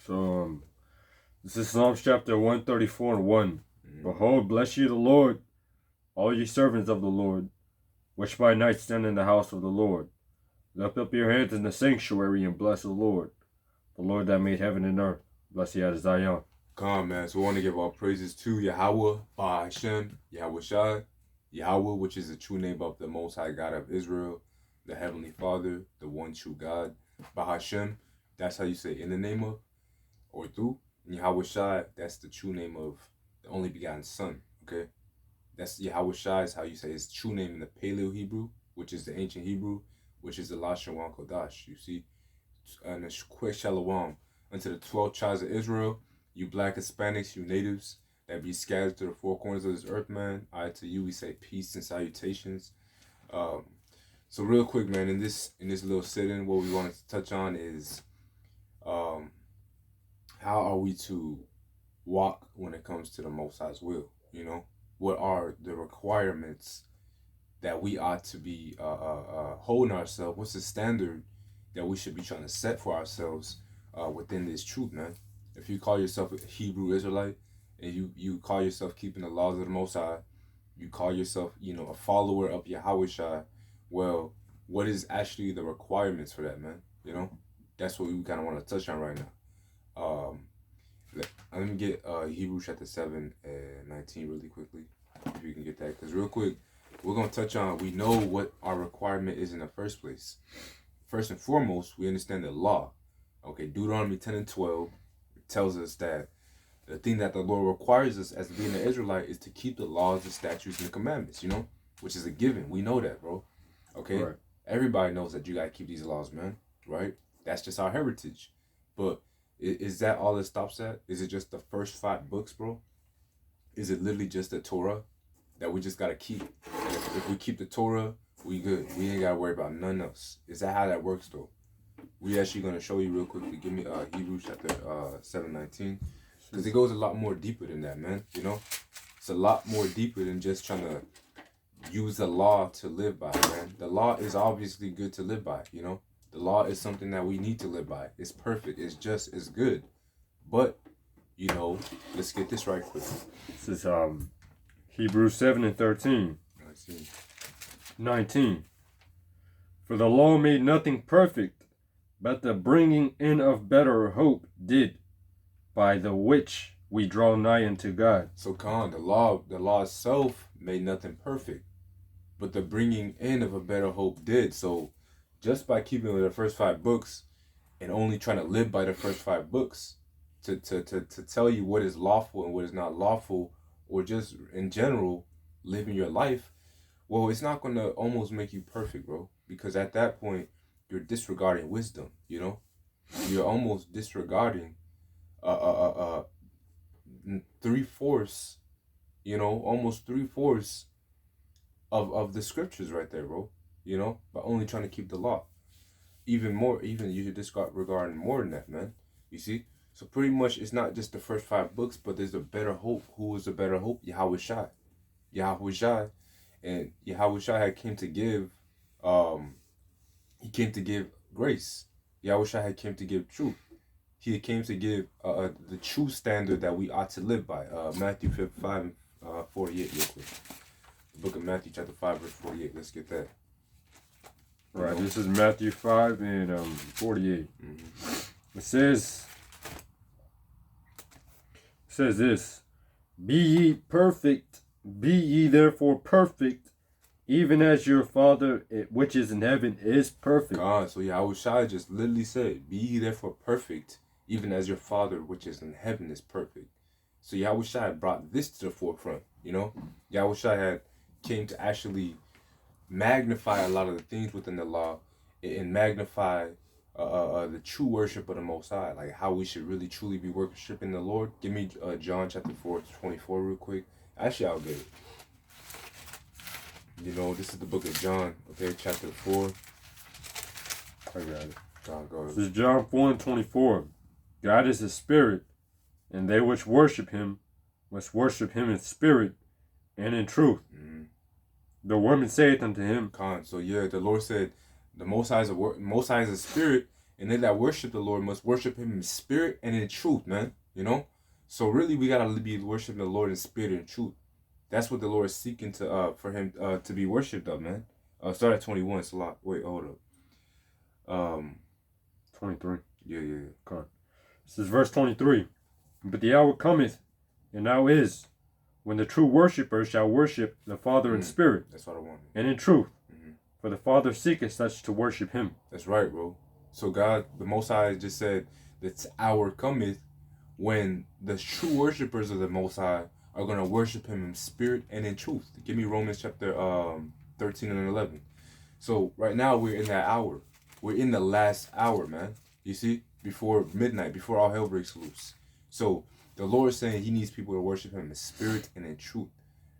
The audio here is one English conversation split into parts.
So, this is Psalms chapter 134 and 1. Mhm. Behold, bless ye the Lord, all ye servants of the Lord, which by night stand in the house of the Lord. Lift up your hands in the sanctuary and bless the Lord that made heaven and earth. Bless ye out of Zion. Come on, man. So we want to give our praises to Yahweh, Bahashem, Yahweh Shai, Yahweh, which is the true name of the Most High God of Israel, the Heavenly Father, the one true God. Bahashem, that's how you say in the name of, or through. And Yahweh Shai, that's the true name of the only begotten Son, okay? That's Yahweh Shai is how you say his true name in the Paleo Hebrew, which is the ancient Hebrew, which is the Lashon Kodash, you see? And a quick shalom unto the 12 tribes of Israel, you black Hispanics, you natives that be scattered to the four corners of this earth, man. I to you we say peace and salutations. So real quick, man, in this little sit-in, what we wanted to touch on is how are we to walk when it comes to the Most High's will? You know, what are the requirements that we ought to be holding ourselves? What's the standard that we should be trying to set for ourselves within this truth, man? If you call yourself a Hebrew Israelite and you call yourself keeping the laws of the Most High, you call yourself, a follower of Yahweh Shai, well, what is actually the requirements for that, man? That's what we kind of want to touch on right now. Let me get Hebrews chapter 7 and 19 really quickly, if you can get that. Because real quick, we're going to touch on, we know what our requirement is in the first place. First and foremost, we understand the law. Okay, Deuteronomy 10 and 12 tells us that the thing that the Lord requires us as being an Israelite is to keep the laws, the statutes, and the commandments, which is a given. We know that, bro. Okay? Right. Everybody knows that you got to keep these laws, man. Right? That's just our heritage. But is that all it stops at? Is it just the first 5 books, bro? Is it literally just the Torah that we just got to keep? And if we keep the Torah, we good. We ain't got to worry about nothing else. Is that how that works, though? We actually going to show you real quickly. Give me Hebrews chapter 7:19. Because it goes a lot more deeper than that, man. It's a lot more deeper than just trying to use the law to live by, man. The law is obviously good to live by, The law is something that we need to live by. It's perfect. It's just as good. But, let's get this right quick. This is Hebrews 7 and 13. 19. For the law made nothing perfect, but the bringing in of better hope did, by the which we draw nigh unto God. So, Khan, the law itself made nothing perfect, but the bringing in of a better hope did. So, just by keeping the first 5 books and only trying to live by the first 5 books to tell you what is lawful and what is not lawful, or just in general living your life, well, it's not going to almost make you perfect, bro, because at that point you're disregarding wisdom. You're almost disregarding 3/4, almost 3/4 of the scriptures right there, bro. By only trying to keep the law. Even you should disregard more than that, man. You see? So pretty much it's not just the first 5 books, but there's a better hope. Who is the better hope? Yahweh Shai. Yahweh Shai. And Yahweh Shai had came to give he came to give grace. Yahweh Shai had came to give truth. He came to give the true standard that we ought to live by. Matthew 5 and 48 real quick. The book of Matthew chapter 5 verse 48. Let's get that. Right, this is Matthew 5 and 48. Mm-hmm. It says this, be ye perfect, be ye therefore perfect, even as your Father which is in heaven is perfect. God, so Yahweh Shai just literally said, be ye therefore perfect, even as your Father which is in heaven is perfect. So Yahweh Shai brought this to the forefront, Yahweh Shai had came to actually magnify a lot of the things within the law and magnify the true worship of the Most High, like how we should really truly be worshiping the Lord. Give me John chapter 4:24 real quick. Actually, I'll get it. This is the book of John, okay, chapter 4. I got it. John, go ahead. This is John 4 and 24. God is a spirit, and they which worship him must worship him in spirit and in truth. Mm-hmm. The woman saith unto him, Khan. So yeah, the Lord said, the Most High is a spirit, And they that worship the Lord must worship him in spirit and in truth, man. You know? So really we gotta be worshiping the Lord in spirit and truth. That's what the Lord is seeking to for him to be worshipped of, man. Start at 21, it's a lot. Wait, hold up. 23. Yeah. Come on. This is verse 23. But the hour cometh, and now is, when the true worshippers shall worship the Father in spirit. That's what I want. And in truth. For the Father seeketh such to worship him. That's right, bro. So God, the Most High, just said, "This hour cometh when the true worshipers of the Most High are going to worship him in spirit and in truth." Give me Romans chapter 13 and 11. So right now we're in that hour. We're in the last hour, man. You see? Before midnight, before all hell breaks loose. So the Lord is saying he needs people to worship him in spirit and in truth.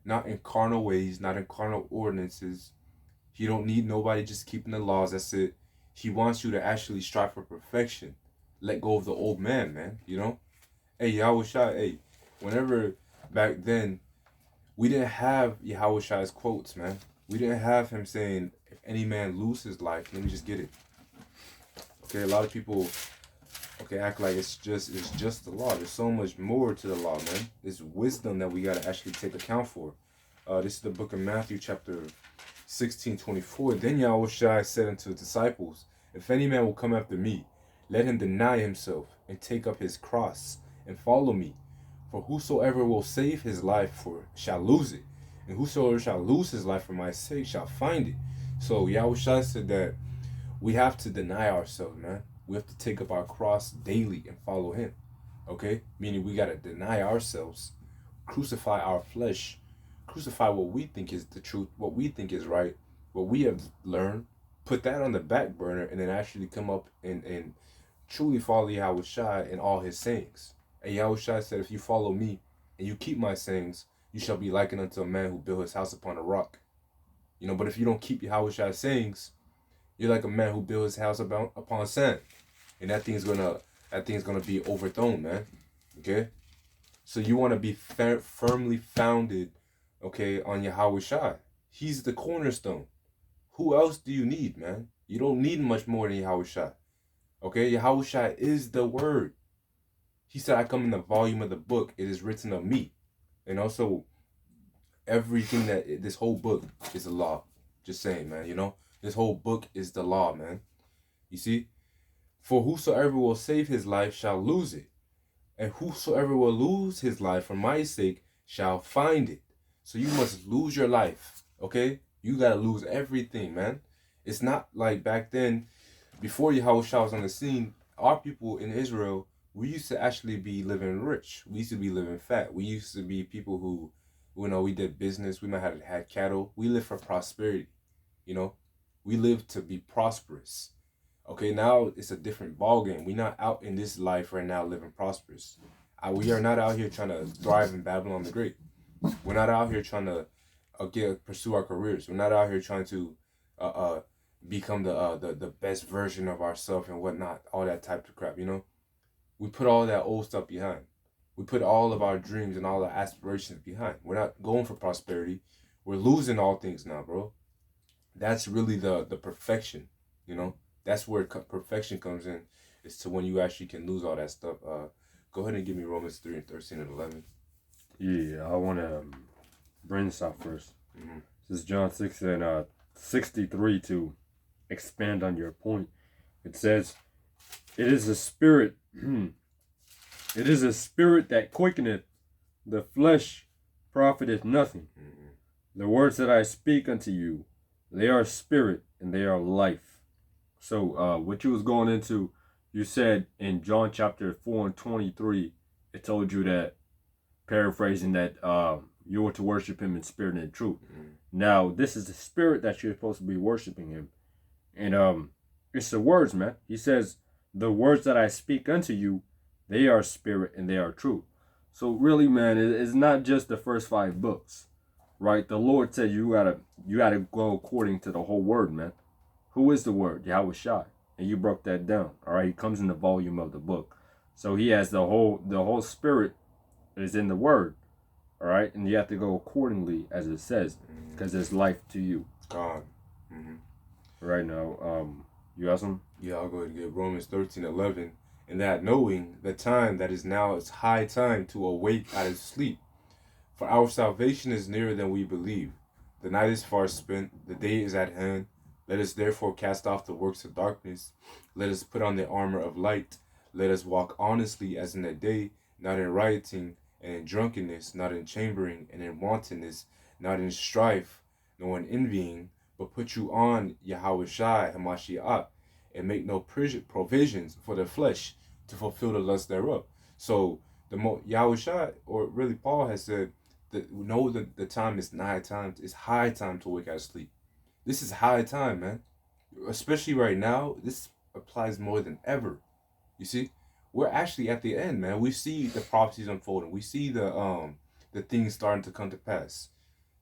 Not in carnal ways, not in carnal ordinances. He don't need nobody just keeping the laws. That's it. He wants you to actually strive for perfection. Let go of the old man, you know? Hey, Yahushua, hey, whenever back then, we didn't have Yahushua's quotes, man. We didn't have him saying, if any man lose his life, let me just get it. Okay, a lot of people, act like it's just the law. There's so much more to the law, man. There's wisdom that we got to actually take account for. This is the book of Matthew, chapter 16:24. Then Yahushua said unto his disciples, if any man will come after me, let him deny himself and take up his cross and follow me. For whosoever will save his life shall lose it, and whosoever shall lose his life for my sake shall find it. So Yahushua said that we have to deny ourselves, man. We have to take up our cross daily and follow him. Okay? Meaning we got to deny ourselves, crucify our flesh, crucify what we think is the truth, what we think is right, what we have learned, put that on the back burner, and then actually come up and truly follow Yahushua in all his sayings. And Yahushua said, if you follow me and you keep my sayings, you shall be likened unto a man who built his house upon a rock. You know, but if you don't keep Yahushua's sayings, you're like a man who built his house upon sand. And that thing's gonna be overthrown, man. Okay? So you want to be firmly founded, okay, on Yahushua. He's the cornerstone. Who else do you need, man? You don't need much more than Yahushua. Okay? Yahushua is the word. He said, I come in the volume of the book. It is written of me. And also, everything this whole book is a law. Just saying, man, you know? This whole book is the law, man. You see? For whosoever will save his life shall lose it. And whosoever will lose his life for my sake shall find it. So you must lose your life, okay? You got to lose everything, man. It's not like back then, before Yahushua was on the scene, our people in Israel, we used to actually be living rich. We used to be living fat. We used to be people who, you know, we did business. We might have had cattle. We lived for prosperity, you know? We lived to be prosperous. Okay, now it's a different ballgame. We're not out in this life right now living prosperous. We are not out here trying to thrive in Babylon the Great. We're not out here trying to pursue our careers. We're not out here trying to become the best version of ourselves and whatnot. All that type of crap, you know? We put all that old stuff behind. We put all of our dreams and all our aspirations behind. We're not going for prosperity. We're losing all things now, bro. That's really the perfection, you know? That's where perfection comes in. Is to when you actually can lose all that stuff. Go ahead and give me Romans 3 and 13 and 11. Yeah, I want to bring this out first. This is John 6 and 63 to expand on your point. It says, it is a spirit, it is a spirit that quickeneth, the flesh profiteth nothing. The words that I speak unto you, they are spirit and they are life. So what you was going into, you said in John chapter 4 and 23, it told you that, paraphrasing, that you were to worship him in spirit and in truth. Now, this is the spirit that you're supposed to be worshiping him. And it's the words, man. He says, the words that I speak unto you, they are spirit and they are truth. So really, man, it's not just the first 5 books, right? The Lord said you gotta go according to the whole word, man. Who is the word? Yahushua. And you broke that down. All right. He comes in the volume of the book. So he has the whole spirit is in the word. All right. And you have to go accordingly as it says, because there's life to you. God. Right now. You got some? Yeah, I'll go ahead and get Romans 13:11. And that knowing the time that is now is high time to awake out of sleep. For our salvation is nearer than we believe. The night is far spent, the day is at hand. Let us therefore cast off the works of darkness. Let us put on the armor of light. Let us walk honestly as in the day, not in rioting and in drunkenness, not in chambering and in wantonness, not in strife, nor in envying, but put you on Yahweh Shai Hamashiach, and make no provisions for the flesh to fulfill the lust thereof. So Yahweh Shai, or really Paul, has said that we know that the time is nigh time. It's high time to wake out of sleep. This is high time, man. Especially right now, this applies more than ever. You see, we're actually at the end, man. We see the prophecies unfolding. We see the things starting to come to pass.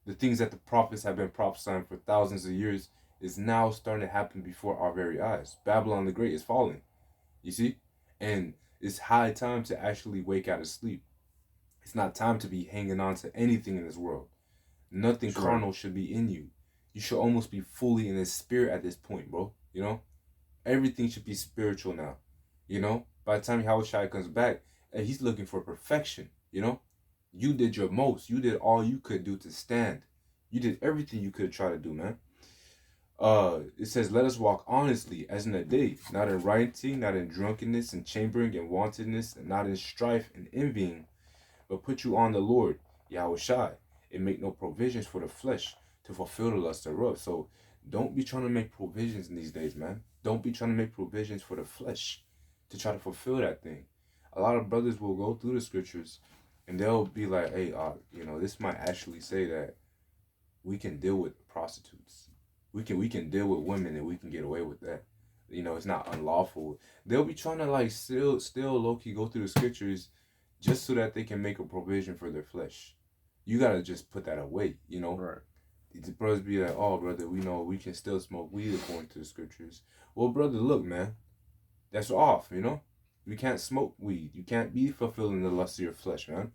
The things that the prophets have been prophesying for thousands of years is now starting to happen before our very eyes. Babylon the Great is falling. You see, and it's high time to actually wake out of sleep. It's not time to be hanging on to anything in this world. Nothing carnal should be in you. You should almost be fully in the spirit at this point, bro. You know, everything should be spiritual now. You know, by the time Yahushua comes back, and he's looking for perfection. You know, you did your most. You did all you could do to stand. You did everything you could try to do, man. It says, let us walk honestly as in the day, not in rioting, not in drunkenness and chambering and wantonness, and not in strife and envying, but put you on the Lord, Yahweh Shai, and make no provisions for the flesh to fulfill the lust thereof. So don't be trying to make provisions in these days, man. Don't be trying to make provisions for the flesh to try to fulfill that thing. A lot of brothers will go through the scriptures and they'll be like, hey, this might actually say that we can deal with prostitutes. We can deal with women and we can get away with that. You know, it's not unlawful. They'll be trying to like still low-key go through the scriptures just so that they can make a provision for their flesh. You gotta just put that away, you know? Right. The brothers be like, oh brother, we know we can still smoke weed according to the scriptures. Well, brother, look, man, that's off, you know? You can't smoke weed. You can't be fulfilling the lust of your flesh, man.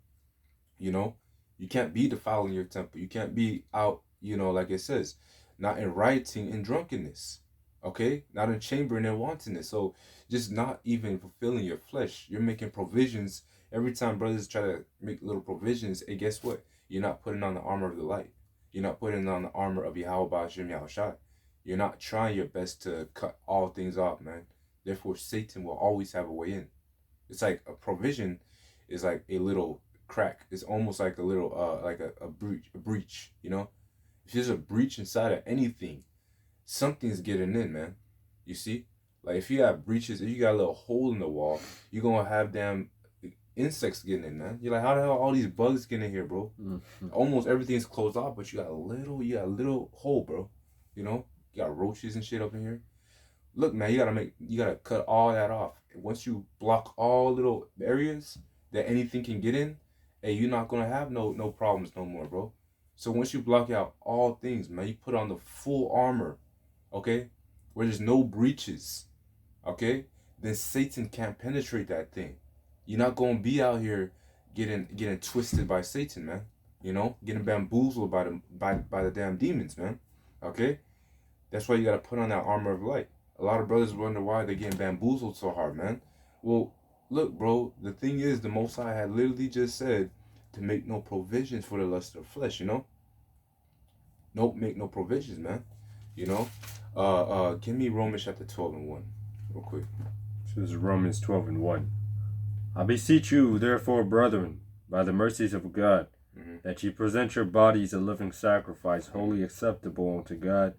You know? You can't be defiling your temple. You can't be out, you know, like it says, not in rioting and drunkenness. Okay? Not in chambering and wantonness. So just not even fulfilling your flesh. You're making provisions. Every time brothers try to make little provisions, hey, guess what? You're not putting on the armor of the light. You're not putting on the armor of Yahweh Ba'ashem Yahushai. You're not trying your best to cut all things off, man. Therefore, Satan will always have a way in. It's like a provision is like a little crack. It's almost like a little like a breach, you know? If there's a breach inside of anything, something's getting in, man. You see? Like if you have breaches, if you got a little hole in the wall, you're gonna have damn insects getting in, man. You're like, how the hell are all these bugs getting in here, bro? Mm-hmm. Almost everything's closed off, but you got a little hole, bro. You know? You got roaches and shit up in here. Look, man, you gotta cut all that off. Once you block all little areas that anything can get in, hey, you're not gonna have no problems no more, bro. So once you block out all things, man, you put on the full armor, okay, where there's no breaches, okay, then Satan can't penetrate that thing. You're not gonna be out here getting twisted by Satan, man. You know, getting bamboozled by the damn demons, man. Okay, that's why you gotta put on that armor of light. A lot of brothers wonder why they're getting bamboozled so hard, man. Well, look, bro, the thing is, the Most High had literally just said to make no provisions for the lust of flesh, you know? Nope, make no provisions, man. You know? Give me Romans chapter 12 and 1, real quick. This is Romans 12 and 1. I beseech you, therefore, brethren, by the mercies of God, that ye present your bodies a living sacrifice, wholly acceptable unto God,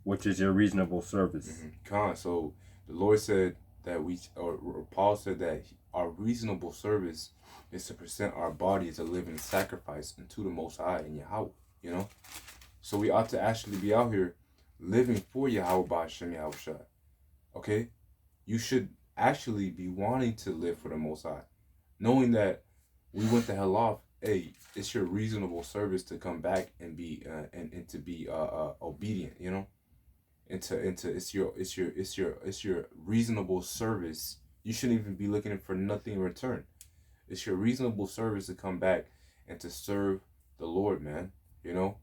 which is your reasonable service. So the Lord said that or Paul said that our reasonable service is to present our body as a living sacrifice unto the Most High and Yahweh, you know? So we ought to actually be out here living for Yahweh Ba'ashem Yahushua, okay? You should actually be wanting to live for the Most High, knowing that we went the hell off. Hey, it's your reasonable service to come back and be and to be obedient, you know? It's your reasonable service. You shouldn't even be looking for nothing in return. It's your reasonable service to come back and to serve the Lord, man. You know,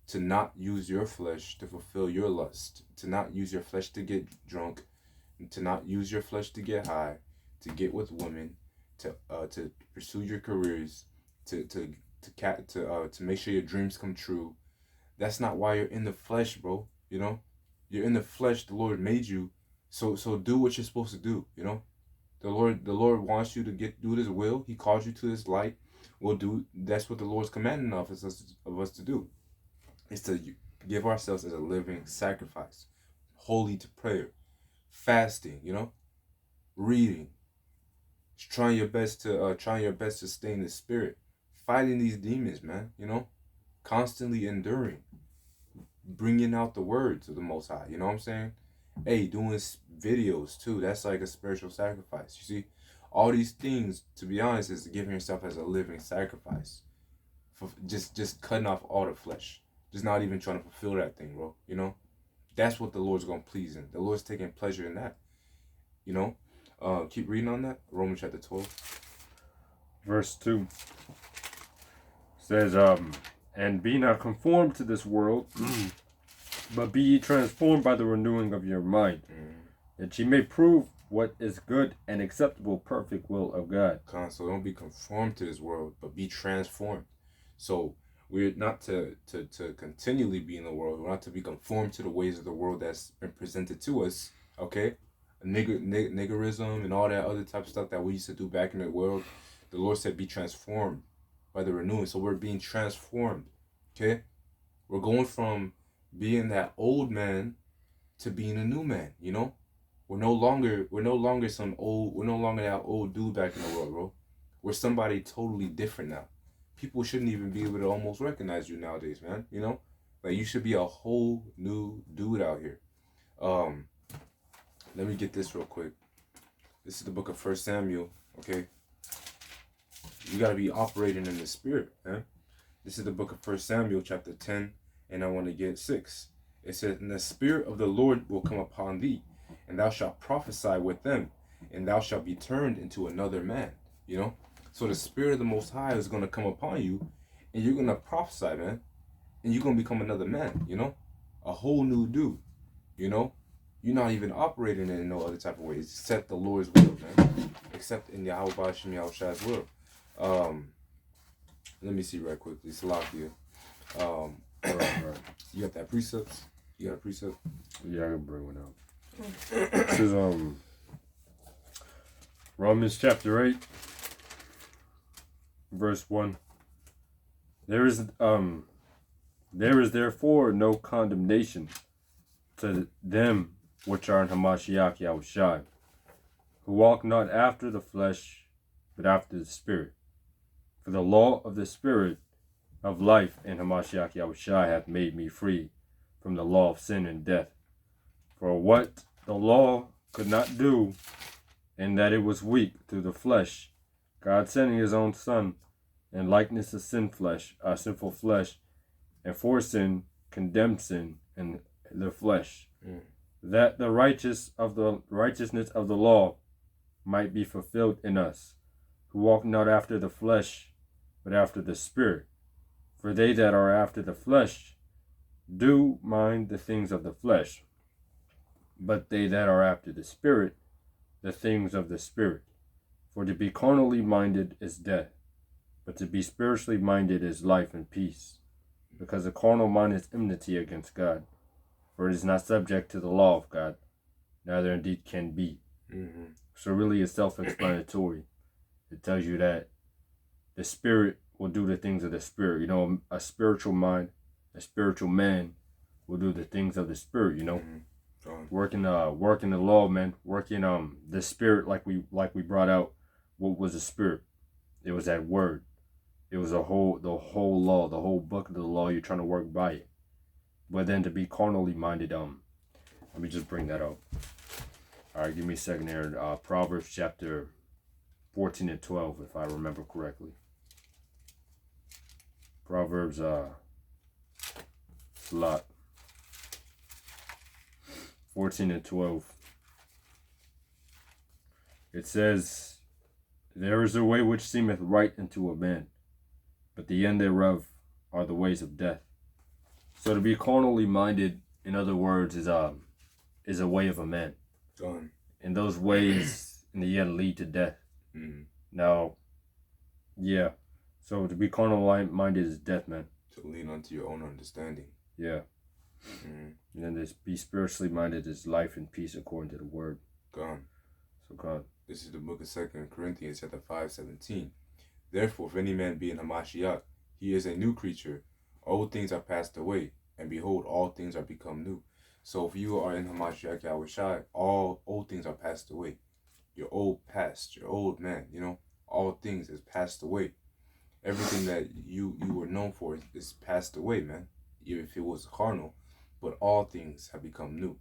to not use your flesh to fulfill your lust, to not use your flesh to get drunk, to not use your flesh to get high, to get with women, to pursue your careers, to make sure your dreams come true. That's not why you're in the flesh, bro. You know, you're in the flesh. The Lord made you, so do what you're supposed to do. You know, the Lord wants you to do His will. He calls you to His light. We'll do. That's what the Lord's commanding of us to do, is to give ourselves as a living sacrifice, holy to prayer, fasting. You know, reading, trying your best to stay in the spirit, fighting these demons, man. You know, constantly enduring, bringing out the words of the Most High. You know what I'm saying? Hey, doing videos too. That's like a spiritual sacrifice. You see, all these things, to be honest, is giving yourself as a living sacrifice. For just cutting off all the flesh. Just not even trying to fulfill that thing, bro. You know, that's what the Lord's gonna please in. The Lord's taking pleasure in that. You know, keep reading on that. Romans chapter 12, verse 2 says, and be not conformed to this world, but be ye transformed by the renewing of your mind, that ye may prove what is good and acceptable, perfect will of God. So don't be conformed to this world, but be transformed. So we're not to continually be in the world. We're not to be conformed to the ways of the world that's been presented to us. Okay, niggerism and all that other type of stuff that we used to do back in the world. The Lord said, "Be transformed by the renewing." So we're being transformed. Okay, we're going from being that old man to being a new man. You know, we're no longer that old dude back in the world, bro. We're somebody totally different now. People shouldn't even be able to almost recognize you nowadays, man. You know, like you should be a whole new dude out here. Let me get this real quick. This is the book of 1 Samuel. Okay, you gotta be operating in the spirit, man. This is the book of 1 Samuel chapter 10, and I want to get 6. It says, "And the Spirit of the Lord will come upon thee, and thou shalt prophesy with them, and thou shalt be turned into another man." You know? So the Spirit of the Most High is going to come upon you, and you're going to prophesy, man. And you're going to become another man, you know? A whole new dude, you know? You're not even operating in no other type of way, except the Lord's will, man. Except in Yahweh Bashim Yahushua's will. Let me see right quickly. Salakia. Right. You got that precept? You got a precept? Yeah, I can bring one out. This is Romans chapter 8, verse 1. There is therefore no condemnation to them which are in Hamashiach Yahushua, who walk not after the flesh, but after the Spirit. For the law of the Spirit of life in Hamashiach Yahushua hath made me free from the law of sin and death. For what the law could not do, in that it was weak through the flesh, God sending his own Son in likeness of sinful flesh, and for sin condemned sin in the flesh, that the righteousness of the law might be fulfilled in us, who walk not after the flesh, but after the Spirit. For they that are after the flesh do mind the things of the flesh, but they that are after the Spirit, the things of the Spirit. For to be carnally minded is death, but to be spiritually minded is life and peace. Because the carnal mind is enmity against God, for it is not subject to the law of God, neither indeed can be. So really it's self-explanatory. It tells you that the Spirit will do the things of the Spirit. You know, a spiritual mind, a spiritual man will do the things of the Spirit, you know. Working the law, man. Working the Spirit, like we brought out. What was the Spirit? It was that word. It was the whole law, the whole book of the law. You're trying to work by it. But then to be carnally minded, let me just bring that up. All right, give me a second here. Proverbs chapter 14 and 12, if I remember correctly. Proverbs, slot 14 and 12. It says, "There is a way which seemeth right unto a man, but the end thereof are the ways of death." So to be carnally minded, in other words, is a way of a man. and those ways in the end lead to death. Now, yeah. So to be carnal minded is death, man. To lean onto your own understanding. Yeah. And then this be spiritually minded is life and peace according to the word. Gone. So God. This is the book of 2 Corinthians chapter 5:17. Therefore, if any man be in Hamashiach, he is a new creature. Old things are passed away, and behold, all things are become new. So if you are in Hamashiach Yahushai, all old things are passed away. Your old past, your old man, all things is passed away. Everything that you were known for is passed away, man. Even if it was carnal, but all things have become new.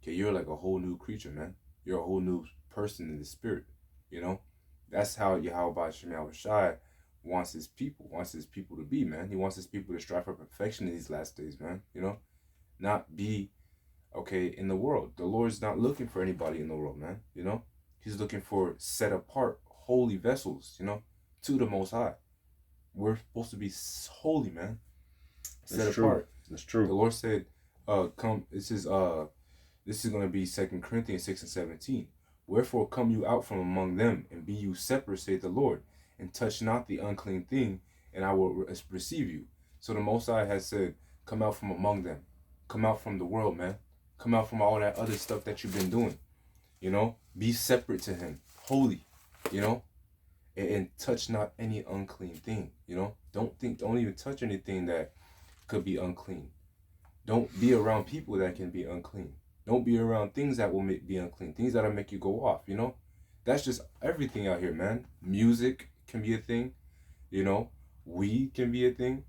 Okay, you're like a whole new creature, man. You're a whole new person in the spirit, That's how Yahweh Hashem Yahushai wants his people to be, man. He wants his people to strive for perfection in these last days, man. Not be, in the world. The Lord's not looking for anybody in the world, man. He's looking for set apart, holy vessels, to the Most High. We're supposed to be holy, man. Set apart. That's true. The Lord said, come, this is going to be 2 Corinthians 6:17. Wherefore come you out from among them, and be you separate, saith the Lord, and touch not the unclean thing, and I will receive you. So the Most High has said, come out from among them. Come out from the world, man. Come out from all that other stuff that you've been doing. Be separate to him. Holy, and touch not any unclean thing. Don't even touch anything that could be unclean. Don't be around people that can be unclean. Don't be around things that will be unclean, things that'll make you go off, That's just everything out here, man. Music can be a thing, Weed can be a thing.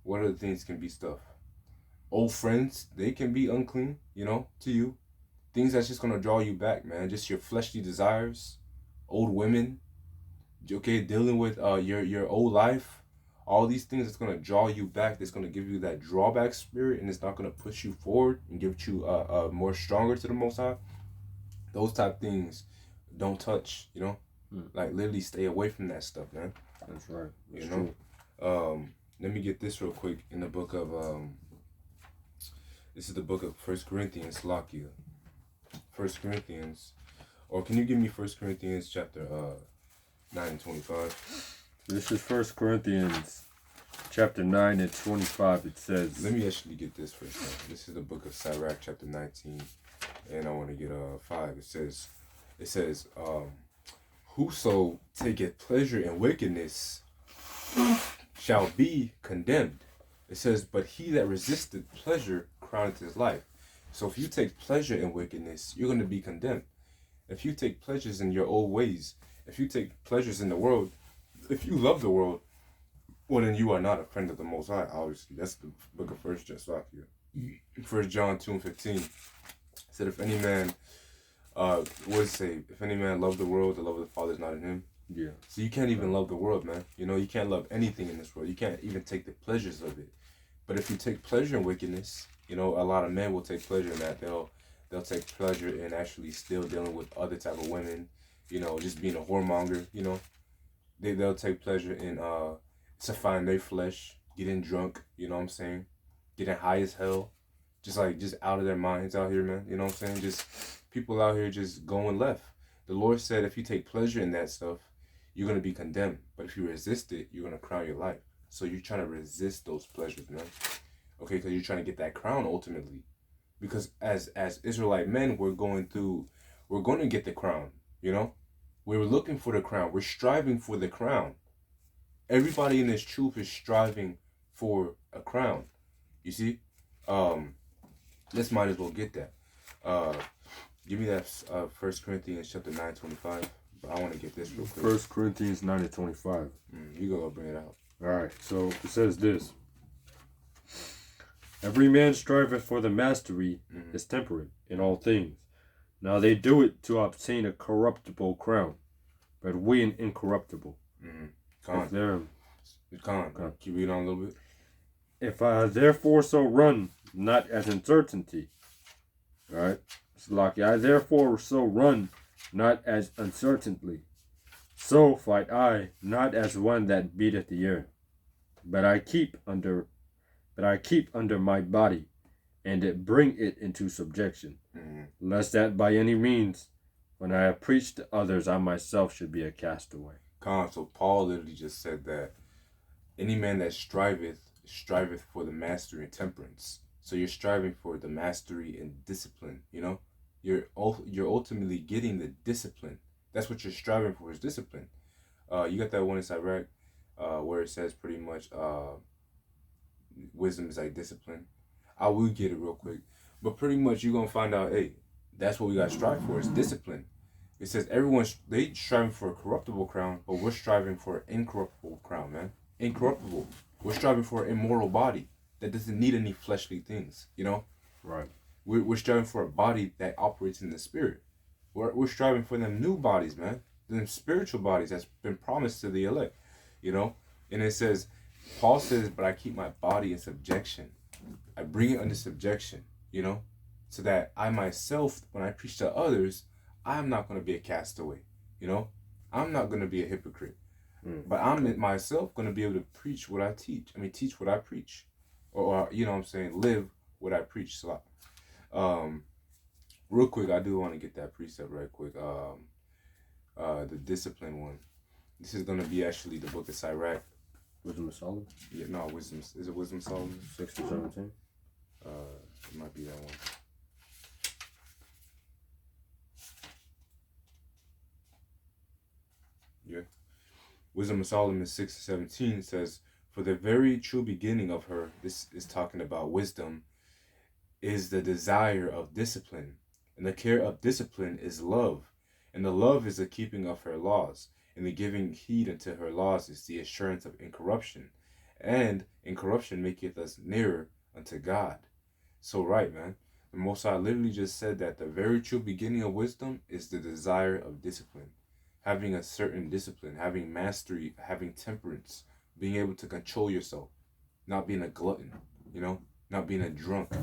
What other things can be stuff? Old friends, they can be unclean, to you. Things that's just going to draw you back, man. Just your fleshly desires. Old women, dealing with your old life. All these things that's going to draw you back, that's going to give you that drawback spirit, and it's not going to push you forward and give you more stronger to the Most High. Those type of things don't touch, Like literally stay away from that stuff, man. That's right. That's true. Let me get this real quick in the book of this is the book of 1 Corinthians, Lakia. 1 Corinthians, or can you give me 1 Corinthians chapter 9 and 25? This is 1 Corinthians chapter 9 and 25. It says... Let me actually get this first, man. This is the book of Sirach chapter 19. And I want to get 5. It says, whoso taketh pleasure in wickedness shall be condemned. It says, but he that resisteth pleasure crowneth his life. So if you take pleasure in wickedness, you're going to be condemned. If you take pleasures in your old ways, if you take pleasures in the world, if you love the world, well, then you are not a friend of the Most High, obviously. That's the book of 1 John 2:15. It said, if any man, if any man love the world, the love of the Father is not in him. Yeah. So you can't even love the world, man. You can't love anything in this world. You can't even take the pleasures of it. But if you take pleasure in wickedness, a lot of men will take pleasure in that. They'll take pleasure in actually still dealing with other type of women, just being a whoremonger, They'll take pleasure in satisfying their flesh, getting drunk, getting high as hell, just out of their minds out here, man. Just people out here just going left. The Lord said if you take pleasure in that stuff, you're going to be condemned. But if you resist it, you're going to crown your life. So you're trying to resist those pleasures, man. Okay, because you're trying to get that crown ultimately. Because as Israelite men, we're going to get the crown, We're looking for the crown. We're striving for the crown. Everybody in this truth is striving for a crown. You see? Let's might as well get that. Give me that 1 Corinthians chapter 9:25. But I want to get this real quick. 1 Corinthians 9:25. You go bring it out. All right. So it says this. Every man striveth for the mastery is temperate in all things. Now they do it to obtain a corruptible crown, but we an incorruptible. Keep reading on a little bit. If I therefore so run, not as in certainty. All right. Salaki, I therefore so run, not as uncertainly. So fight I, not as one that beateth the air, but I keep under my body, and bring it into subjection, lest that by any means, When I have preached to others, I myself should be a castaway. So Paul literally just said that any man that striveth for the mastery and temperance. So you're striving for the mastery and discipline. You're ultimately getting the discipline. That's what you're striving for, is discipline. You got that one in Sirach, where it says pretty much wisdom is like discipline. I will get it real quick, but pretty much you're gonna find out, hey, that's what we got to strive for, is discipline. It says they striving for a corruptible crown, but we're striving for an incorruptible crown, man. Incorruptible. We're striving for an immortal body that doesn't need any fleshly things. Right. We're striving for a body that operates in the spirit. We're striving for them new bodies, man. Them spiritual bodies that's been promised to the elect. And it says, Paul says, but I keep my body in subjection. I bring it under subjection, so that I myself, when I preach to others, I'm not going to be a castaway. I'm not going to be a hypocrite. But I'm myself going to be able to preach what I teach. I mean, teach what I preach. Or live what I preach. So, real quick, I do want to get that precept right quick. The discipline one. This is going to be actually the book of Sirach. Wisdom of Solomon? Yeah, no, Wisdom. Is it Wisdom of Solomon? 6 to 17? It might be that one. Yeah. Wisdom of Solomon 6 to 17 says, for the very true beginning of her, this is talking about wisdom, is the desire of discipline. And the care of discipline is love. And the love is the keeping of her laws. And the giving heed unto her laws is the assurance of incorruption. And incorruption maketh us nearer unto God. So right, man. The Most High literally just said that the very true beginning of wisdom is the desire of discipline. Having a certain discipline, having mastery, having temperance, being able to control yourself, not being a glutton, not being a drunk,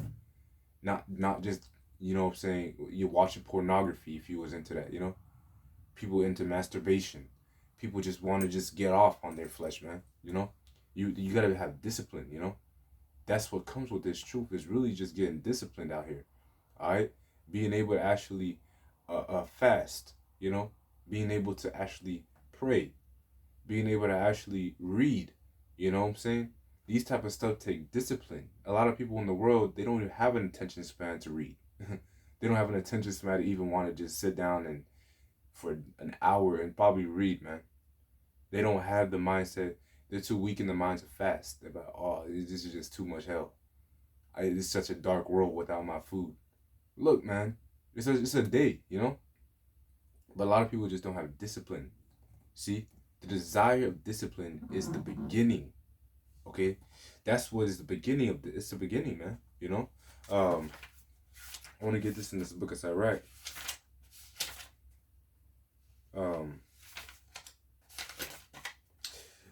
not just, you're watching pornography if you was into that, people into masturbation, people just want to just get off on their flesh, man, you gotta have discipline, that's what comes with this truth, is really just getting disciplined out here, all right, being able to actually fast, being able to actually pray, being able to actually read, you know what I'm saying? These type of stuff take discipline. A lot of people in the world, they don't even have an attention span to read. They don't have an attention span to even want to just sit down and for an hour and probably read, man. They don't have the mindset. They're too weak in the mind to fast. They're like, oh, this is just too much hell. It's such a dark world without my food. Look, man, it's a day, But a lot of people just don't have discipline. See, the desire of discipline is the beginning. Okay, that's what is the beginning of it's the beginning, man. I want to get this in this book of Sirach.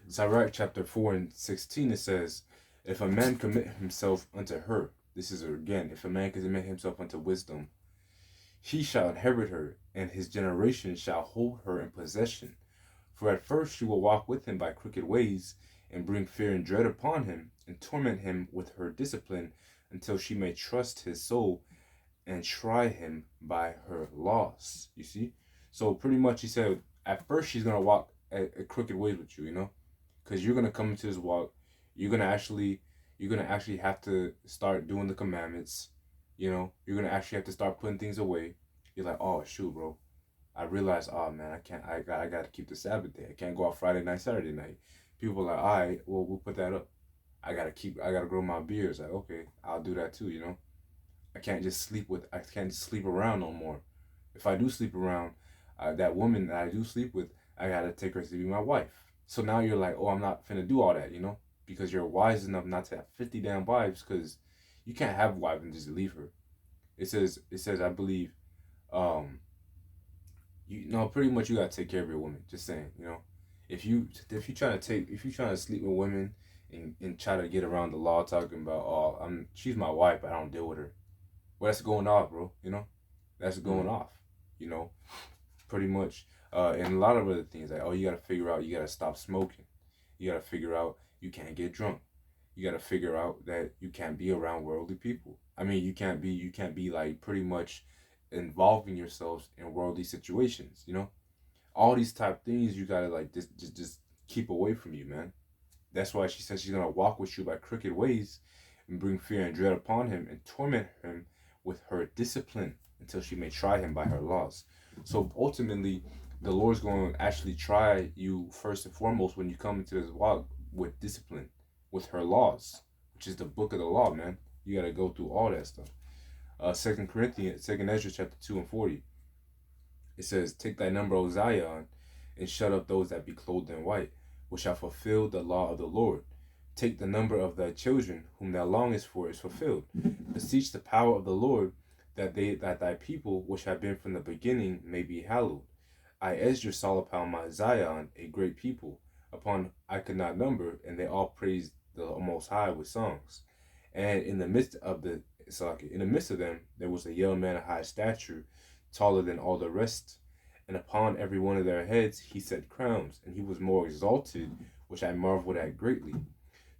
Sirach chapter 4 and 16, it says, if a man commit himself unto her, this is again, if a man commit himself unto wisdom, he shall inherit her, and his generation shall hold her in possession. For at first she will walk with him by crooked ways, and bring fear and dread upon him, and torment him with her discipline, until she may trust his soul, and try him by her laws. You see? So pretty much he said, at first she's going to walk at crooked ways with you, because you're going to come into this walk, you're going to actually have to start doing the commandments, you're going to actually have to start putting things away. You're like, oh, shoot, bro. I realized, oh, man, I got to keep the Sabbath day. I can't go out Friday night, Saturday night. People are like, all right, well, we'll put that up. I got to grow my beards. Like, okay, I'll do that too, I can't just sleep around no more. If I do sleep around, that woman that I do sleep with, I got to take her to be my wife. So now you're like, oh, I'm not finna do all that, because you're wise enough not to have 50 damn wives, because you can't have a wife and just leave her. It says, I believe, pretty much you gotta take care of your woman. Just saying, if you trying to sleep with women and try to get around the law, talking about, oh, she's my wife, but I don't deal with her. Well, that's going off, bro. That's going off. Pretty much. And a lot of other things like, oh, you gotta figure out, you gotta stop smoking. You gotta figure out you can't get drunk. You gotta figure out that you can't be around worldly people. I mean, you can't be like pretty much involving yourselves in worldly situations, you know? All these type things you gotta like just keep away from you, man. That's why she says she's gonna walk with you by crooked ways and bring fear and dread upon him and torment him with her discipline until she may try him by her laws. So ultimately, the Lord's going to actually try you first and foremost when you come into this walk with discipline, with her laws, which is the book of the law, man. You got to go through all that stuff. Second Ezra chapter 2 and 40. It says, "Take thy number, O Zion, and shut up those that be clothed in white, which shall fulfill the law of the Lord. Take the number of thy children, whom thou longest for is fulfilled. Beseech the power of the Lord, that thy people, which have been from the beginning, may be hallowed. I Ezra saw upon my Zion a great people, upon I could not number, and they all praised the Most High with songs. And in the midst of them there was a young man of high stature, taller than all the rest, and upon every one of their heads he set crowns, and he was more exalted, which I marveled at greatly.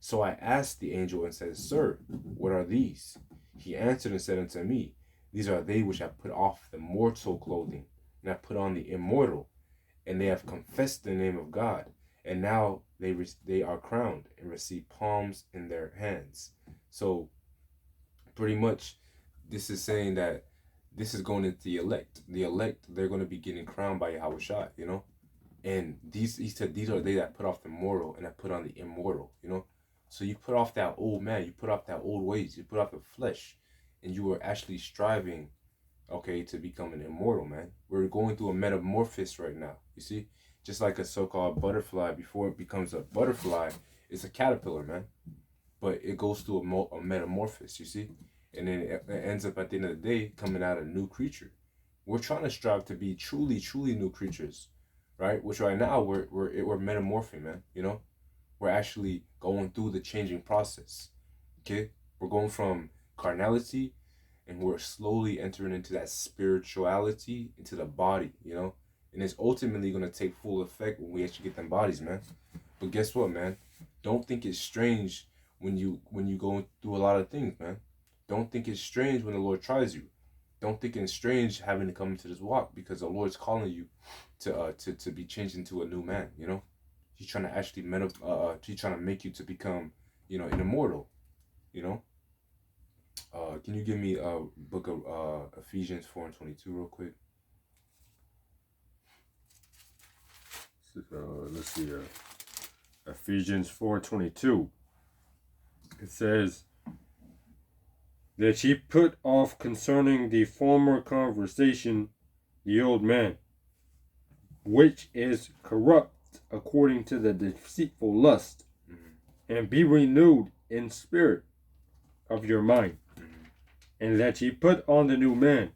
So I asked the angel and said, Sir, what are these? He answered and said unto me, These are they which have put off the mortal clothing, and have put on the immortal, and they have confessed the name of God, and now they are crowned and receive palms in their hands." So pretty much this is saying that this is going into the elect. The elect, they're going to be getting crowned by Yahushua, you know? And he said, these are they that put off the mortal and that put on the immortal, you know? So you put off that old man, you put off that old ways, you put off the flesh, and you are actually striving, okay, to become an immortal, man. We're going through a metamorphosis right now, you see? Just like a so-called butterfly, before it becomes a butterfly, it's a caterpillar, man. But it goes through a metamorphosis, you see? And then it ends up at the end of the day coming out a new creature. We're trying to strive to be truly, truly new creatures, right? Which right now we're metamorphing, man. You know, we're actually going through the changing process. Okay, we're going from carnality, and we're slowly entering into that spirituality, into the body. You know, and it's ultimately gonna take full effect when we actually get them bodies, man. But guess what, man? Don't think it's strange when you go through a lot of things, man. Don't think it's strange when the Lord tries you. Don't think it's strange having to come into this walk, because the Lord's calling you to be changed into a new man. You know, He's trying to actually He's trying to make you to become, you know, an immortal. You know. Can you give me a book of Ephesians 4:22 real quick? Let's see. Ephesians 4:22. It says that ye put off concerning the former conversation the old man, which is corrupt according to the deceitful lust, and be renewed in spirit of your mind, and that ye put on the new man,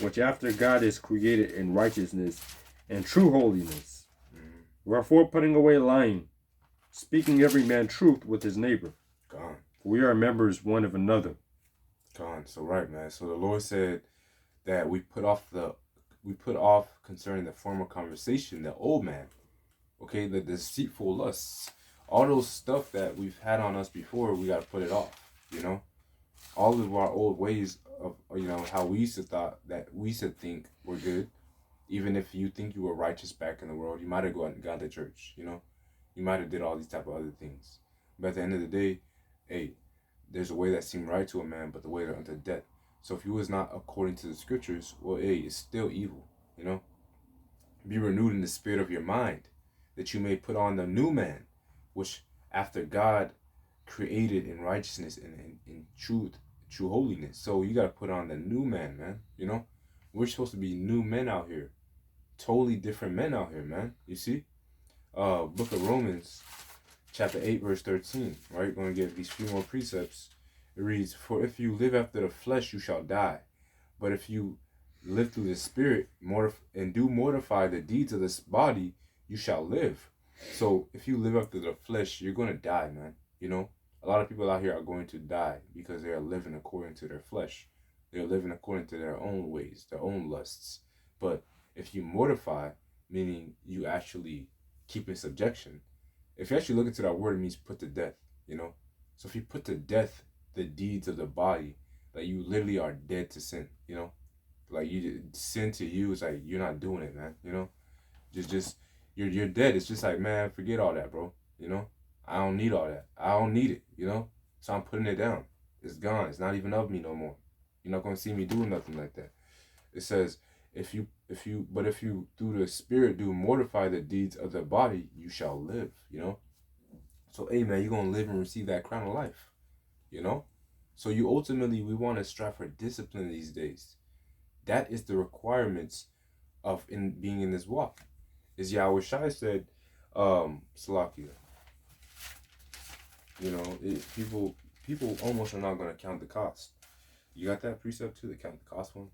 which after God is created in righteousness and true holiness. Wherefore, putting away lying, speaking every man truth with his neighbor. God. We are members one of another. God. So right, man. So the Lord said that we put off concerning the former conversation, the old man. Okay, the deceitful lusts. All those stuff that we've had on us before, we gotta put it off, you know? All of our old ways of, you know, how we used to think were good. Even if you think you were righteous back in the world, you might have gone to church, you know? You might have did all these type of other things. But at the end of the day, hey, there's a way that seemed right to a man, but the way unto death. So if you was not according to the scriptures, well, hey, it's still evil, you know? Be renewed in the spirit of your mind, that you may put on the new man, which after God created in righteousness and in truth, true holiness. So you got to put on the new man, man. You know, we're supposed to be new men out here, totally different men out here, man. You see, book of Romans chapter 8 verse 13, right? Going to get these few more precepts. It reads, "For if you live after the flesh, you shall die, but if you live through the spirit and do mortify the deeds of this body, you shall live." So if you live after the flesh, you're going to die, man. You know, a lot of people out here are going to die because they are living according to their flesh. They're living according to their own ways, their own lusts. But if you mortify, meaning you actually keep in subjection, if you actually look into that word, it means put to death, you know? So if you put to death the deeds of the body, like you literally are dead to sin, you know? Like sin to you is like you're not doing it, man. You know, just you're dead. It's just like, man, forget all that, bro. You know, I don't need all that. I don't need it. You know, so I'm putting it down. It's gone. It's not even of me no more. You're not gonna see me doing nothing like that. It says, if you through the Spirit do mortify the deeds of the body, you shall live. You know, so hey, man, you're gonna live and receive that crown of life. You know, so you ultimately we want to strive for discipline these days. That is the requirements of in being in this walk. As Yahweh Shai said, Salakia, you know, people almost are not gonna count the cost. You got that precept too, the count the cost one?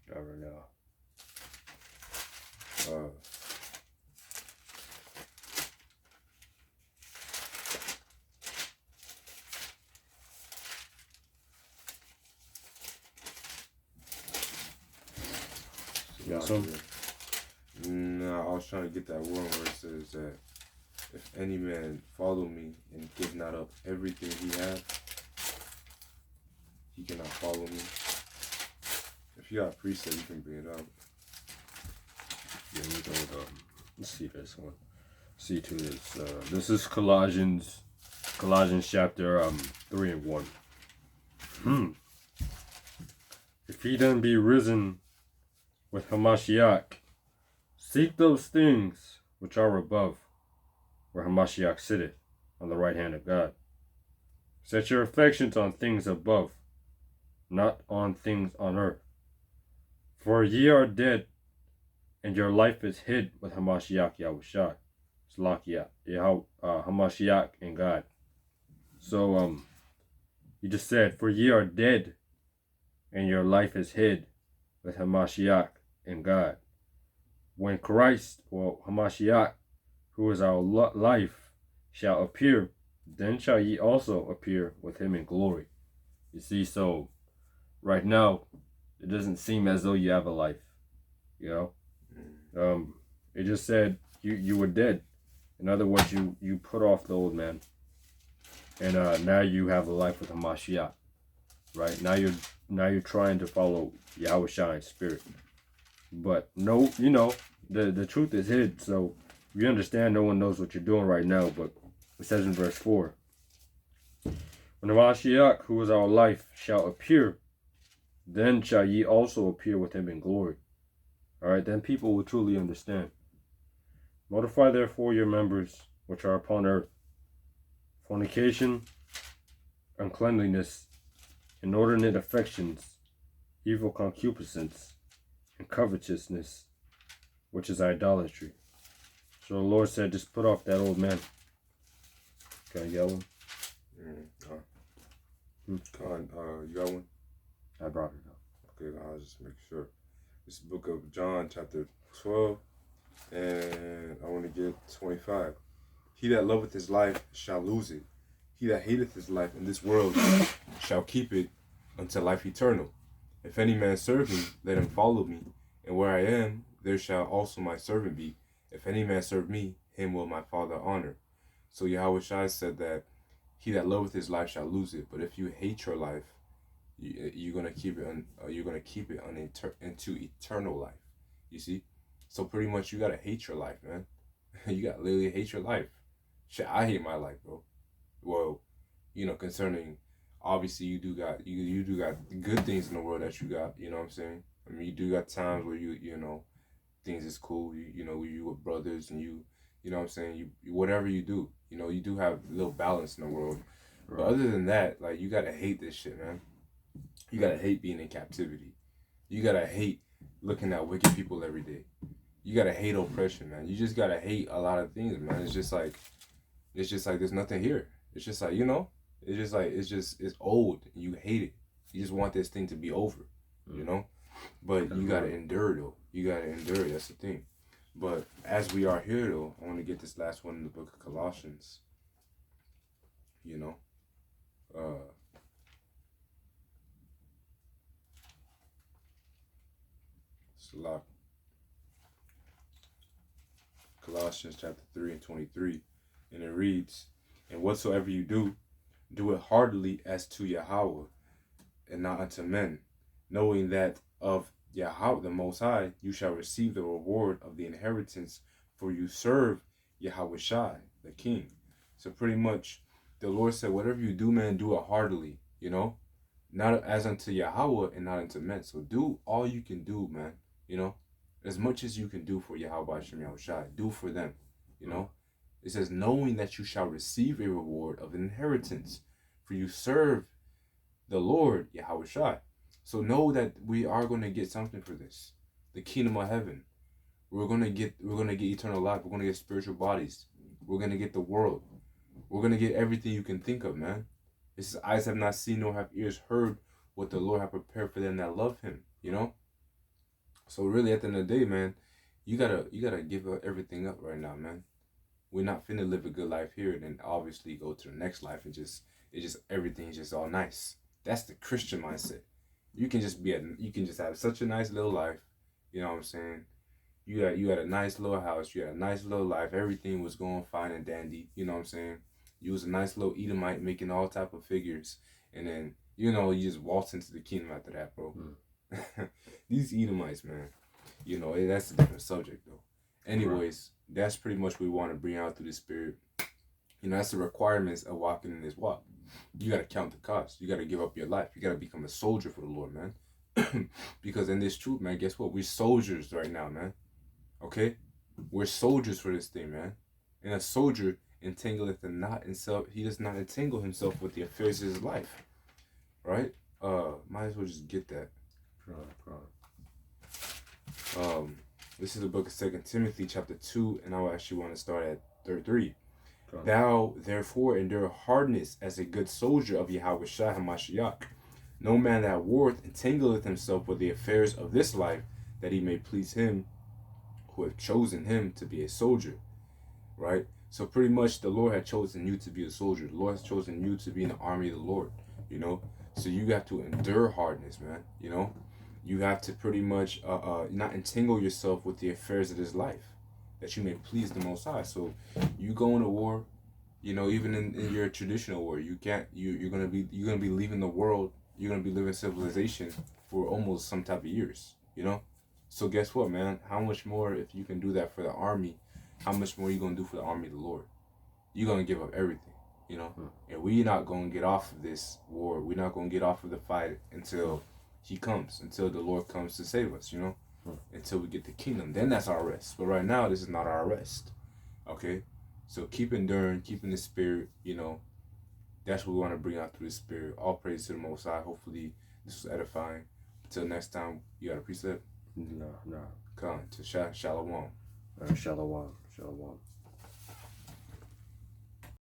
I don't know. Yeah, some? No, I was trying to get that one where it says that if any man follow me and give not up everything he hath, he cannot follow me. If you got a precept, you can bring it up. Yeah, we go. Let's see this one. See to this. This is Colossians chapter 3 and 1. If he then be risen with Hamashiach, seek those things which are above, where Hamashiach sitteth on the right hand of God. Set your affections on things above, not on things on earth. For ye are dead, and your life is hid with Hamashiach Yahushua. Salakia, Hamashiach and God. So he just said, for ye are dead, and your life is hid with Hamashiach and God. When Christ, or Hamashiach, who is our life, shall appear, then shall ye also appear with him in glory. You see, so right now, it doesn't seem as though you have a life. You know? It just said you were dead. In other words, you put off the old man. And now you have a life with Hamashiach. Right? Now you're trying to follow Yahushua's spirit. But no, you know, the truth is hid, so you understand no one knows what you're doing right now, but it says in verse 4, when Hamashiach, who is our life, shall appear, then shall ye also appear with him in glory. Alright, then people will truly understand. Mortify therefore your members which are upon earth, fornication, uncleanliness, inordinate affections, evil concupiscence, and covetousness, which is idolatry. So the Lord said, just put off that old man. Can I get one? You got one? I brought it up. Okay, I'll just make sure. This book of John, chapter 12, and I want to get 25. He that loveth his life shall lose it. He that hateth his life in this world shall keep it unto life eternal. If any man serve me, let him follow me, and where I am, there shall also my servant be. If any man serve me, him will my Father honor. So Yahweh Shai said that he that loveth his life shall lose it. But if you hate your life, you're gonna keep it into eternal life. You see, so pretty much you gotta hate your life, man. You gotta literally hate your life. Shit, I hate my life, bro. Well, you know, concerning obviously you do got good things in the world that you got. You know what I'm saying? I mean, you do got times where you know things is cool. You know, you with brothers and you know what I'm saying. You whatever you do, you know, you do have a little balance in the world. Right. But other than that, like you gotta hate this shit, man. You gotta hate being in captivity. You gotta hate looking at wicked people every day. You gotta hate oppression, man. You just gotta hate a lot of things, man. It's just like there's nothing here. It's just like, you know, it's old. And you hate it. You just want this thing to be over, you know? But you gotta endure, though. You gotta endure. That's the thing. But as we are here, though, I want to get this last one in the book of Colossians. You know? Colossians chapter 3 and 23. And it reads, and whatsoever you do, do it heartily as to Yahweh, and not unto men, knowing that of Yahweh the Most High, you shall receive the reward of the inheritance, for you serve Yahweh Shai, the King. So pretty much, the Lord said, whatever you do, man, do it heartily, you know, not as unto Yahweh and not unto men. So do all you can do, man, you know, as much as you can do for Yahweh Hashem Yahweh Shai, do for them, you know. It says, knowing that you shall receive a reward of inheritance, for you serve the Lord Yahweh Shai. So know that we are going to get something for this, the kingdom of heaven. We're gonna get eternal life. We're gonna get spiritual bodies. We're gonna get the world. We're gonna get everything you can think of, man. This is eyes have not seen nor have ears heard what the Lord have prepared for them that love Him. You know. So really, at the end of the day, man, you gotta give everything up right now, man. We're not finna live a good life here and then obviously go to the next life and just everything is just all nice. That's the Christian mindset. You can just have such a nice little life. You know what I'm saying? You had a nice little house, you had a nice little life, everything was going fine and dandy, you know what I'm saying? You was a nice little Edomite making all type of figures, and then, you know, you just waltz into the kingdom after that, bro. These Edomites, man, you know, that's a different subject, though. Anyways, that's pretty much what we want to bring out through the Spirit. You know, that's the requirements of walking in this walk. You got to count the cost. You got to give up your life. You got to become a soldier for the Lord, man. Because in this truth, man, guess what? We're soldiers right now, man. Okay? We're soldiers for this thing, man. And a soldier entangleth the knot himself. He does not entangle himself with the affairs of his life. Right? Might as well just get that. This is the book of 2 Timothy chapter 2, and I actually want to start at 33. Thou therefore endure hardness as a good soldier of Yahweh Shai HaMashiach. No man that warreth entangleth himself with the affairs of this life, that he may please him who have chosen him to be a soldier, right? So pretty much the Lord had chosen you to be a soldier. The Lord has chosen you to be in the army of the Lord, you know? So you have to endure hardness, man, you know? You have to pretty much not entangle yourself with the affairs of this life, that you may please the Most High. So you go into war, you know, even in your traditional war, you're gonna be leaving the world, you're gonna be living civilization for almost some type of years, you know? So guess what, man? How much more, if you can do that for the army, how much more are you going to do for the army of the Lord? You're going to give up everything, you know? And we're not going to get off of this war. We're not going to get off of the fight until He comes, until the Lord comes to save us, you know? Until we get the kingdom. Then that's our rest. But right now, this is not our rest, okay? So keep enduring, keep in the Spirit, you know? That's what we want to bring out through the Spirit. All praise to the Most High. Hopefully, this was edifying. Until next time, you got a precept? No. Come to Shalom. Shalom.